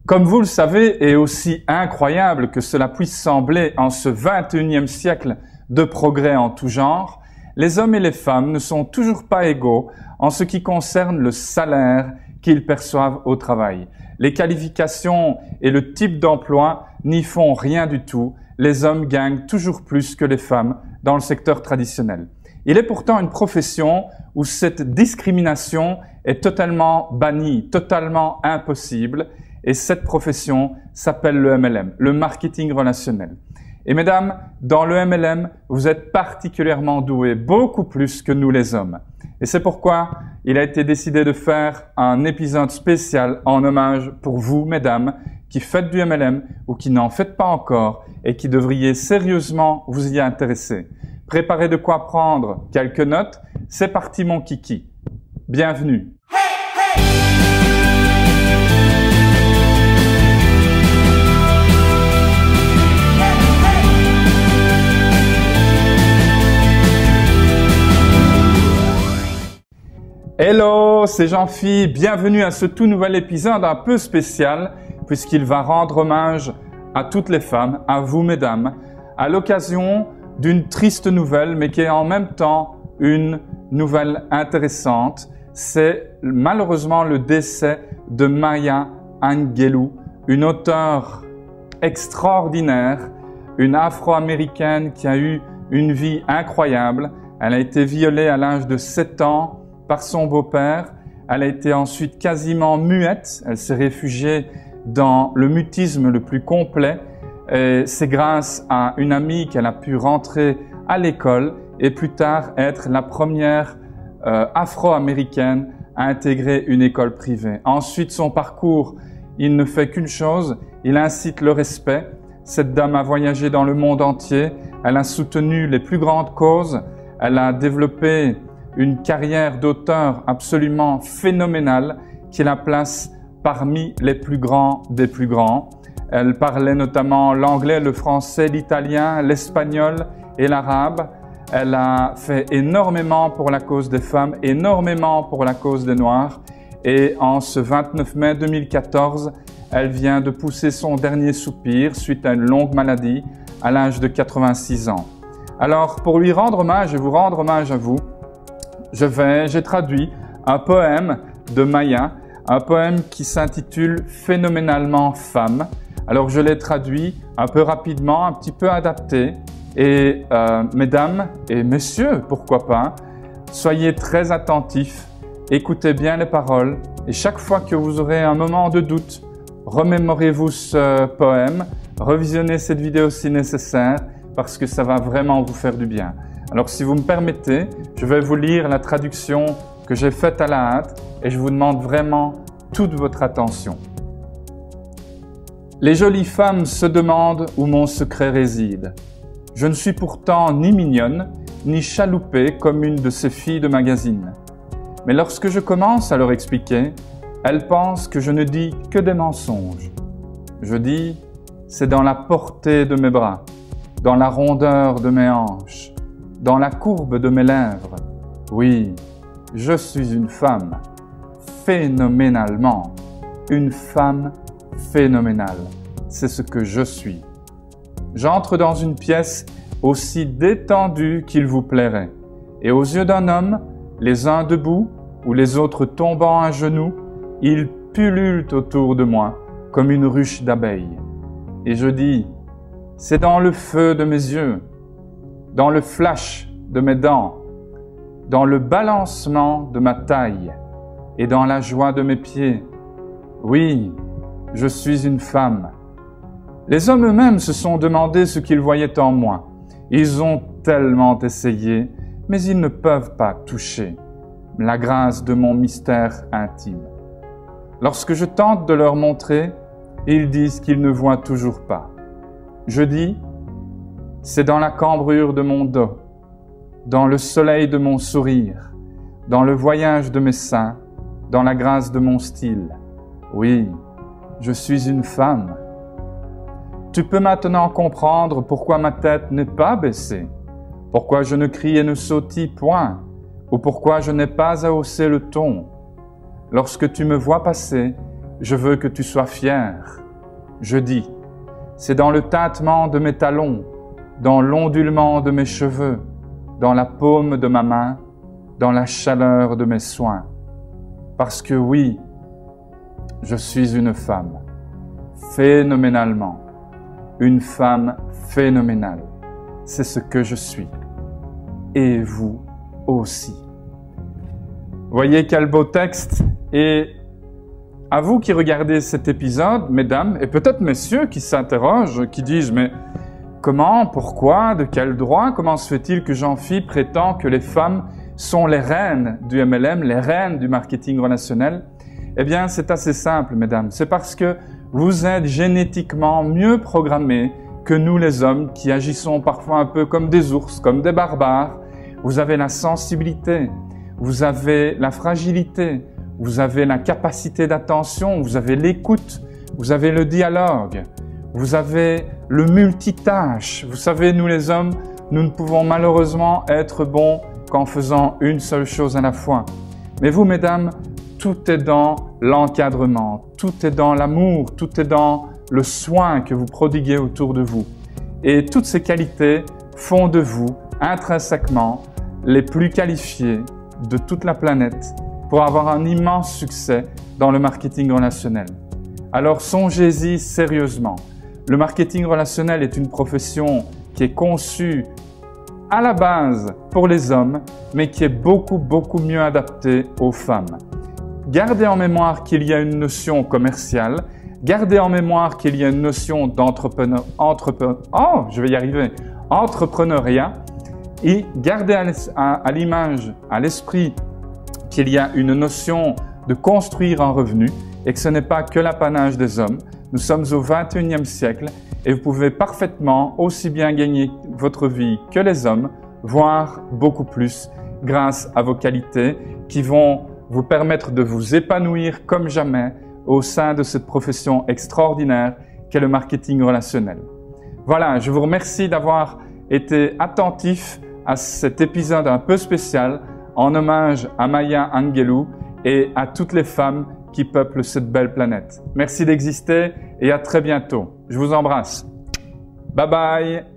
Comme vous le savez, et aussi incroyable que cela puisse sembler en ce 21e siècle de progrès en tout genre, les hommes et les femmes ne sont toujours pas égaux en ce qui concerne le salaire qu'ils perçoivent au travail. Les qualifications et le type d'emploi n'y font rien du tout. Les hommes gagnent toujours plus que les femmes dans le secteur traditionnel. Il est pourtant une profession où cette discrimination est totalement bannie, totalement impossible. Et cette profession s'appelle le MLM, le marketing relationnel. Et mesdames, dans le MLM, vous êtes particulièrement doués, beaucoup plus que nous les hommes. Et c'est pourquoi il a été décidé de faire un épisode spécial en hommage pour vous, mesdames, qui faites du MLM ou qui n'en faites pas encore et qui devriez sérieusement vous y intéresser. Préparez de quoi prendre quelques notes. C'est parti mon kiki. Bienvenue. Hello, c'est Jean-Phi, bienvenue à ce tout nouvel épisode un peu spécial puisqu'il va rendre hommage à toutes les femmes, à vous mesdames, à l'occasion d'une triste nouvelle mais qui est en même temps une nouvelle intéressante. C'est malheureusement le décès de Maya Angelou, une auteure extraordinaire, une Afro-Américaine qui a eu une vie incroyable. Elle a été violée à l'âge de 7 ans par son beau-père. Elle a été ensuite quasiment muette. Elle s'est réfugiée dans le mutisme le plus complet. Et c'est grâce à une amie qu'elle a pu rentrer à l'école et plus tard être la première afro-américaine à intégrer une école privée. Ensuite, son parcours, il ne fait qu'une chose, il incite le respect. Cette dame a voyagé dans le monde entier. Elle a soutenu les plus grandes causes. Elle a développé une carrière d'auteur absolument phénoménale qui la place parmi les plus grands des plus grands. Elle parlait notamment l'anglais, le français, l'italien, l'espagnol et l'arabe. Elle a fait énormément pour la cause des femmes, énormément pour la cause des Noirs. Et en ce 29 mai 2014, elle vient de pousser son dernier soupir suite à une longue maladie à l'âge de 86 ans. Alors, pour lui rendre hommage et vous rendre hommage à vous, j'ai traduit un poème de Maya, un poème qui s'intitule « Phénoménalement femme ». Alors je l'ai traduit un peu rapidement, un petit peu adapté. Et mesdames et messieurs, pourquoi pas, soyez très attentifs, écoutez bien les paroles. Et chaque fois que vous aurez un moment de doute, remémorez-vous ce poème, revisionnez cette vidéo si nécessaire, parce que ça va vraiment vous faire du bien. Alors si vous me permettez, je vais vous lire la traduction que j'ai faite à la hâte et je vous demande vraiment toute votre attention. Les jolies femmes se demandent où mon secret réside. Je ne suis pourtant ni mignonne, ni chaloupée comme une de ces filles de magazine. Mais lorsque je commence à leur expliquer, elles pensent que je ne dis que des mensonges. Je dis, c'est dans la portée de mes bras, dans la rondeur de mes hanches, dans la courbe de mes lèvres. Oui, je suis une femme, phénoménalement, une femme phénoménale. C'est ce que je suis. J'entre dans une pièce aussi détendue qu'il vous plairait. Et aux yeux d'un homme, les uns debout ou les autres tombant à genoux, ils pullulent autour de moi comme une ruche d'abeilles. Et je dis, c'est dans le feu de mes yeux, dans le flash de mes dents, dans le balancement de ma taille et dans la joie de mes pieds. Oui, je suis une femme. Les hommes eux-mêmes se sont demandé ce qu'ils voyaient en moi. Ils ont tellement essayé, mais ils ne peuvent pas toucher la grâce de mon mystère intime. Lorsque je tente de leur montrer, ils disent qu'ils ne voient toujours pas. Je dis, c'est dans la cambrure de mon dos, dans le soleil de mon sourire, dans le voyage de mes seins, dans la grâce de mon style. Oui, je suis une femme. Tu peux maintenant comprendre pourquoi ma tête n'est pas baissée, pourquoi je ne crie et ne sautille point, ou pourquoi je n'ai pas à hausser le ton. Lorsque tu me vois passer, je veux que tu sois fière. Je dis, c'est dans le tintement de mes talons, dans l'ondulement de mes cheveux, dans la paume de ma main, dans la chaleur de mes soins. Parce que oui, je suis une femme, phénoménalement, une femme phénoménale. C'est ce que je suis. Et vous aussi. Voyez quel beau texte. Et à vous qui regardez cet épisode, mesdames, et peut-être messieurs qui s'interrogent, qui disent « Mais comment, pourquoi, de quel droit, comment se fait-il que Jean-Phi prétend que les femmes sont les reines du MLM, les reines du marketing relationnel ?» Eh bien, c'est assez simple, mesdames. C'est parce que vous êtes génétiquement mieux programmés que nous les hommes qui agissons parfois un peu comme des ours, comme des barbares. Vous avez la sensibilité, vous avez la fragilité, vous avez la capacité d'attention, vous avez l'écoute, vous avez le dialogue, vous avez le multitâche. Vous savez, nous les hommes, nous ne pouvons malheureusement être bons qu'en faisant une seule chose à la fois. Mais vous, mesdames, tout est dans l'encadrement, tout est dans l'amour, tout est dans le soin que vous prodiguez autour de vous. Et toutes ces qualités font de vous, intrinsèquement, les plus qualifiés de toute la planète pour avoir un immense succès dans le marketing relationnel. Alors songez-y sérieusement. Le marketing relationnel est une profession qui est conçue à la base pour les hommes, mais qui est beaucoup mieux adaptée aux femmes. Gardez en mémoire qu'il y a une notion commerciale, gardez en mémoire qu'il y a une notion entrepreneuriat, et gardez à l'image, à l'esprit, qu'il y a une notion de construire un revenu et que ce n'est pas que l'apanage des hommes. Nous sommes au 21e siècle et vous pouvez parfaitement aussi bien gagner votre vie que les hommes, voire beaucoup plus, grâce à vos qualités qui vont vous permettre de vous épanouir comme jamais au sein de cette profession extraordinaire qu'est le marketing relationnel. Voilà, je vous remercie d'avoir été attentif à cet épisode un peu spécial en hommage à Maya Angelou et à toutes les femmes qui peuplent cette belle planète. Merci d'exister et à très bientôt. Je vous embrasse. Bye bye.